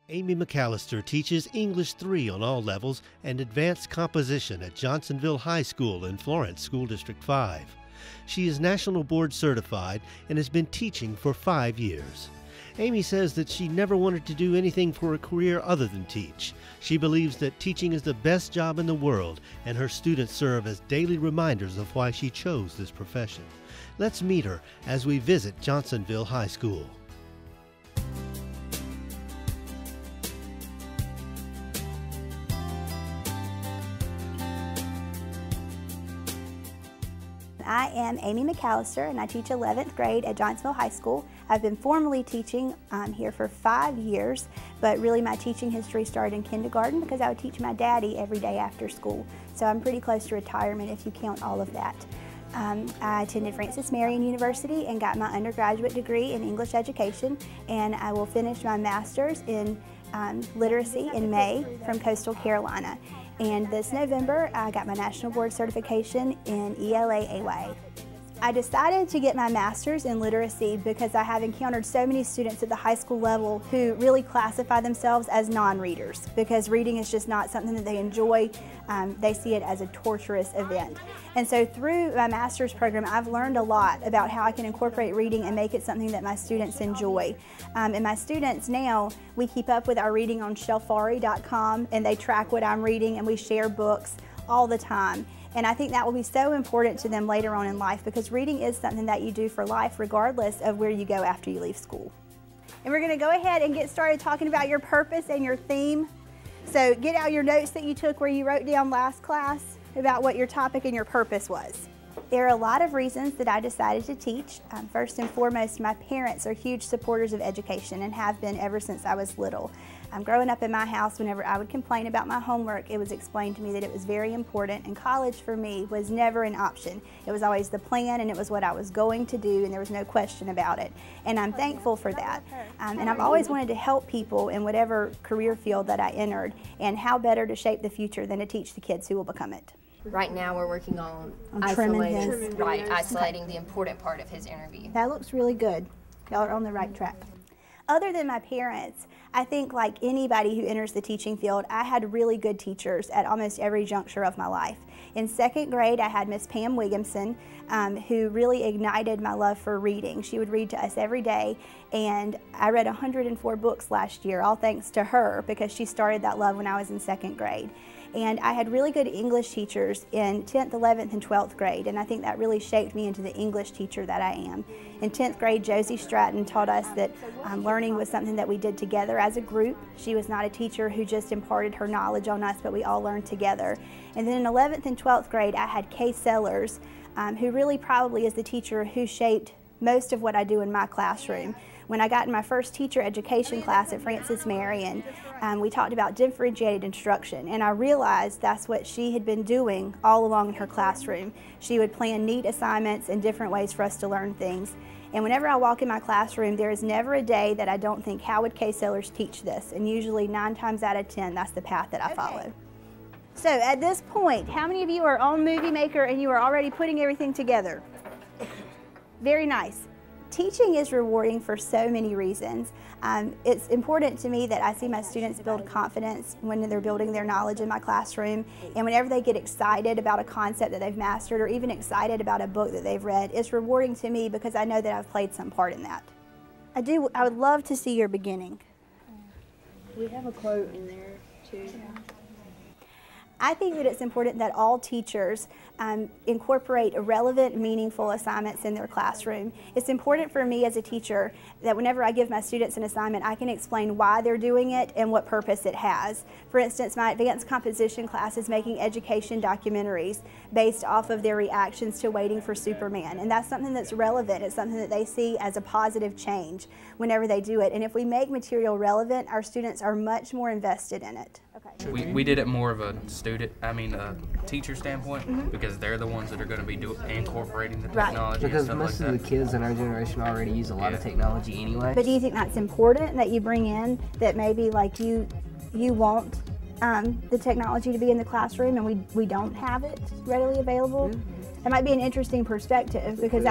Amy McAllister teaches English 3 on all levels and advanced composition at Johnsonville High School in Florence, School District 5. She is National Board Certified and has been teaching for 5 years. Amy says that she never wanted to do anything for a career other than teach. She believes that teaching is the best job in the world, and her students serve as daily reminders of why she chose this profession. Let's meet her as we visit Johnsonville High School. I am Amy McAllister and I teach 11th grade at Johnsonville High School. I've been formally teaching here for 5 years, but really my teaching history started in kindergarten because I would teach my daddy every day after school. So I'm pretty close to retirement if you count all of that. I attended Francis Marion University and got my undergraduate degree in English education, and I will finish my master's in literacy in May from Coastal Carolina. And this November, I got my National Board Certification in ELA-AY. I decided to get my master's in literacy because I have encountered so many students at the high school level who really classify themselves as non-readers because reading is just not something that they enjoy. They see it as a torturous event. And so through my master's program, I've learned a lot about how I can incorporate reading and make it something that my students enjoy. And my students now, we keep up with our reading on shelfari.com, and they track what I'm reading, and we share books all the time. And I think that will be so important to them later on in life because reading is something that you do for life regardless of where you go after you leave school. And we're going to go ahead and get started talking about your purpose and your theme. So get out your notes that you took where you wrote down last class about what your topic and your purpose was. There are a lot of reasons that I decided to teach. First and foremost, my parents are huge supporters of education and have been ever since I was little. Growing up in my house, whenever I would complain about my homework, it was explained to me that it was very important, and college for me was never an option. It was always the plan, and it was what I was going to do, and there was no question about it. And I'm thankful for that. And I've always wanted to help people in whatever career field that I entered, and how better to shape the future than to teach the kids who will become it. Right now we're working on isolating the important part of his interview. That looks really good. Y'all are on the right track. Other than my parents, I think like anybody who enters the teaching field, I had really good teachers at almost every juncture of my life. In 2nd grade, I had Miss Pam Williamson, who really ignited my love for reading. She would read to us every day, and I read 104 books last year, all thanks to her, because she started that love when I was in 2nd grade. And I had really good English teachers in 10th, 11th, and 12th grade, and I think that really shaped me into the English teacher that I am. In 10th grade, Josie Stratton taught us that learning was something that we did together as a group. She was not a teacher who just imparted her knowledge on us, but we all learned together. And then in 11th and 12th grade, I had Kay Sellers, who really probably is the teacher who shaped most of what I do in my classroom. When I got in my first teacher education class at Francis Marion, we talked about differentiated instruction, and I realized that's what she had been doing all along in her classroom. She would plan neat assignments and different ways for us to learn things. And whenever I walk in my classroom, there is never a day that I don't think, how would Kay Sellers teach this? And usually 9 times out of 10, that's the path that I follow. So at this point, how many of you are on Movie Maker and you are already putting everything together? Very nice. Teaching is rewarding for so many reasons. It's important to me that I see my students build confidence when they're building their knowledge in my classroom, and whenever they get excited about a concept that they've mastered or even excited about a book that they've read, it's rewarding to me because I know that I've played some part in that. I would love to see your beginning. We have a quote in there too. I think that it's important that all teachers incorporate relevant, meaningful assignments in their classroom. It's important for me as a teacher that whenever I give my students an assignment, I can explain why they're doing it and what purpose it has. For instance, my advanced composition class is making education documentaries based off of their reactions to Waiting for Superman, and that's something that's relevant. It's something that they see as a positive change whenever they do it, and if we make material relevant, our students are much more invested in it. Okay. We did it more of a teacher standpoint because they're the ones that are going to be incorporating the technology. Because and most stuff of the kids in our generation already use a lot of technology anyway. But do you think that's important that you bring in that maybe like you want the technology to be in the classroom and we don't have it readily available? It might be an interesting perspective because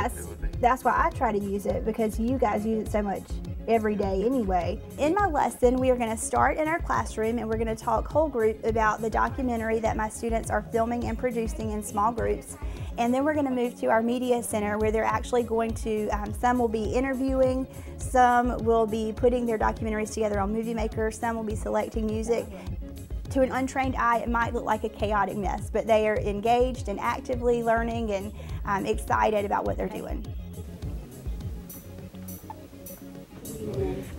that's why I try to use it, because you guys use it so much every day anyway. In my lesson, we are going to start in our classroom and we're going to talk whole group about the documentary that my students are filming and producing in small groups. And then we're going to move to our media center where they're actually going to, some will be interviewing, some will be putting their documentaries together on Movie Maker, some will be selecting music. To an untrained eye, it might look like a chaotic mess, but they are engaged and actively learning and excited about what they're doing.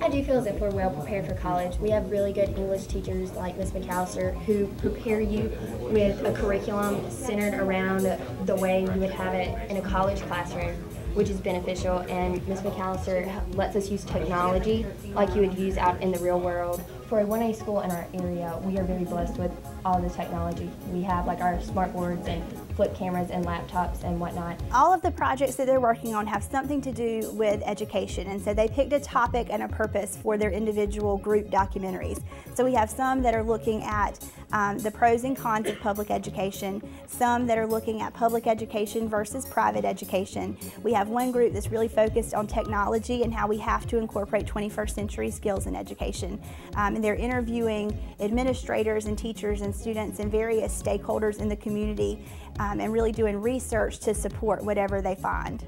I do feel as if we're well prepared for college. We have really good English teachers like Miss McAllister who prepare you with a curriculum centered around the way we would have it in a college classroom, which is beneficial, and Miss McAllister lets us use technology like you would use out in the real world. For a 1A school in our area, we are very blessed with all the technology. We have like our smart boards and flip cameras and laptops and whatnot. All of the projects that they're working on have something to do with education, and so they picked a topic and a purpose for their individual group documentaries. So we have some that are looking at the pros and cons of public education, some that are looking at public education versus private education. We have one group that's really focused on technology and how we have to incorporate 21st century skills in education. And they're interviewing administrators and teachers and students and various stakeholders in the community and really doing research to support whatever they find.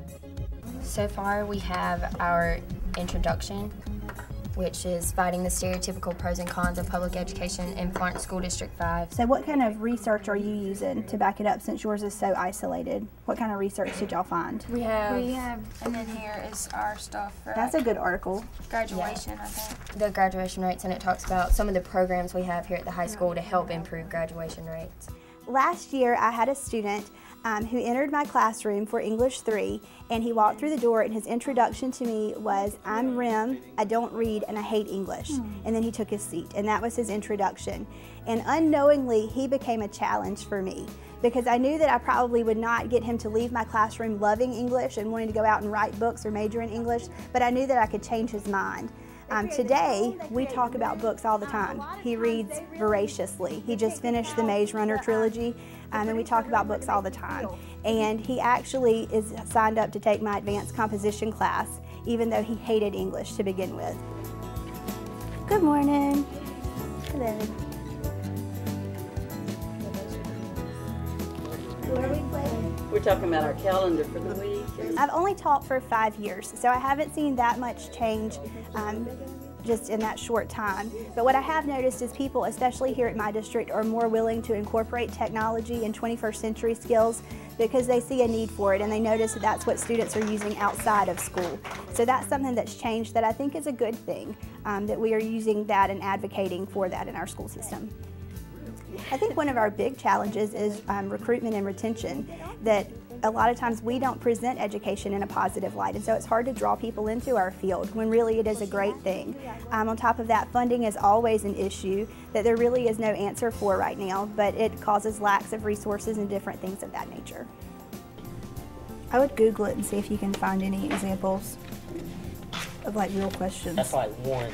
So far we have our introduction, which is fighting the stereotypical pros and cons of public education in Florence School District 5. So what kind of research are you using to back it up since yours is so isolated? What kind of research did y'all find? We have, and then here is our stuff for That's a good article. graduation, I think. The graduation rates, and it talks about some of the programs we have here at the high school to help improve graduation rates. Last year I had a student who entered my classroom for English 3, and he walked through the door and his introduction to me was, "I'm Rem, I don't read and I hate English." And then he took his seat, and that was his introduction. And unknowingly he became a challenge for me because I knew that I probably would not get him to leave my classroom loving English and wanting to go out and write books or major in English, but I knew that I could change his mind. Today, we talk about books all the time. He reads voraciously. He just finished the Maze Runner trilogy, and we talk about books all the time. And he actually is signed up to take my advanced composition class, even though he hated English to begin with. Good morning. Hello. Who are we playing? We're talking about our calendar for the week. I've only taught for 5 years, so I haven't seen that much change just in that short time. But what I have noticed is people, especially here at my district, are more willing to incorporate technology and 21st century skills because they see a need for it and they notice that that's what students are using outside of school. So that's something that's changed that I think is a good thing, that we are using that and advocating for that in our school system. I think one of our big challenges is recruitment and retention, that a lot of times we don't present education in a positive light, and so it's hard to draw people into our field when really it is a great thing. On top of that, funding is always an issue that there really is no answer for right now, but it causes lacks of resources and different things of that nature. I would Google it and see if you can find any examples of like real questions. That's like one.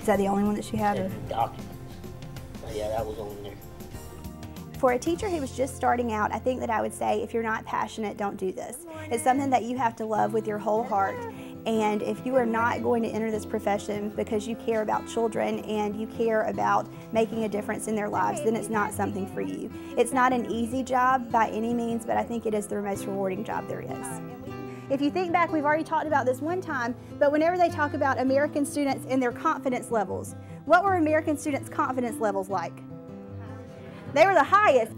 Is that the only one that she had? Or? Documents. Yeah, that was on there. For a teacher who was just starting out, I think that I would say if you're not passionate, don't do this. It's something that you have to love with your whole heart. And if you are not going to enter this profession because you care about children and you care about making a difference in their lives, then it's not something for you. It's not an easy job by any means, but I think it is the most rewarding job there is. If you think back, we've already talked about this one time, but whenever they talk about American students and their confidence levels, what were American students' confidence levels like? They were the highest.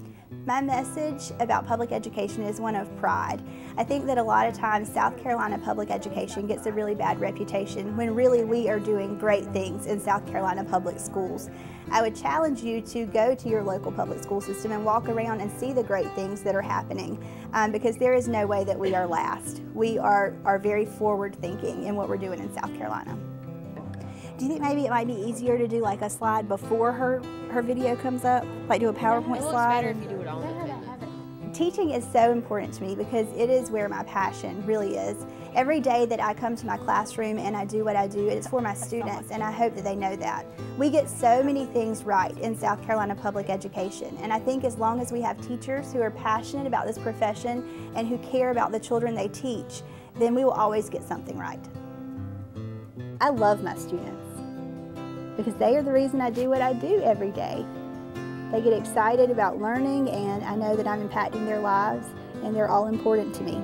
My message about public education is one of pride. I think that a lot of times South Carolina public education gets a really bad reputation when really we are doing great things in South Carolina public schools. I would challenge you to go to your local public school system and walk around and see the great things that are happening because there is no way that we are last. We are very forward thinking in what we're doing in South Carolina. Do you think maybe it might be easier to do like a slide before her video comes up? Like do a PowerPoint slide? It looks better if you do it on the video. Teaching is so important to me because it is where my passion really is. Every day that I come to my classroom and I do what I do, it's for my students, and I hope that they know that. We get so many things right in South Carolina public education, and I think as long as we have teachers who are passionate about this profession and who care about the children they teach, then we will always get something right. I love my students because they are the reason I do what I do every day. They get excited about learning, and I know that I'm impacting their lives, and they're all important to me.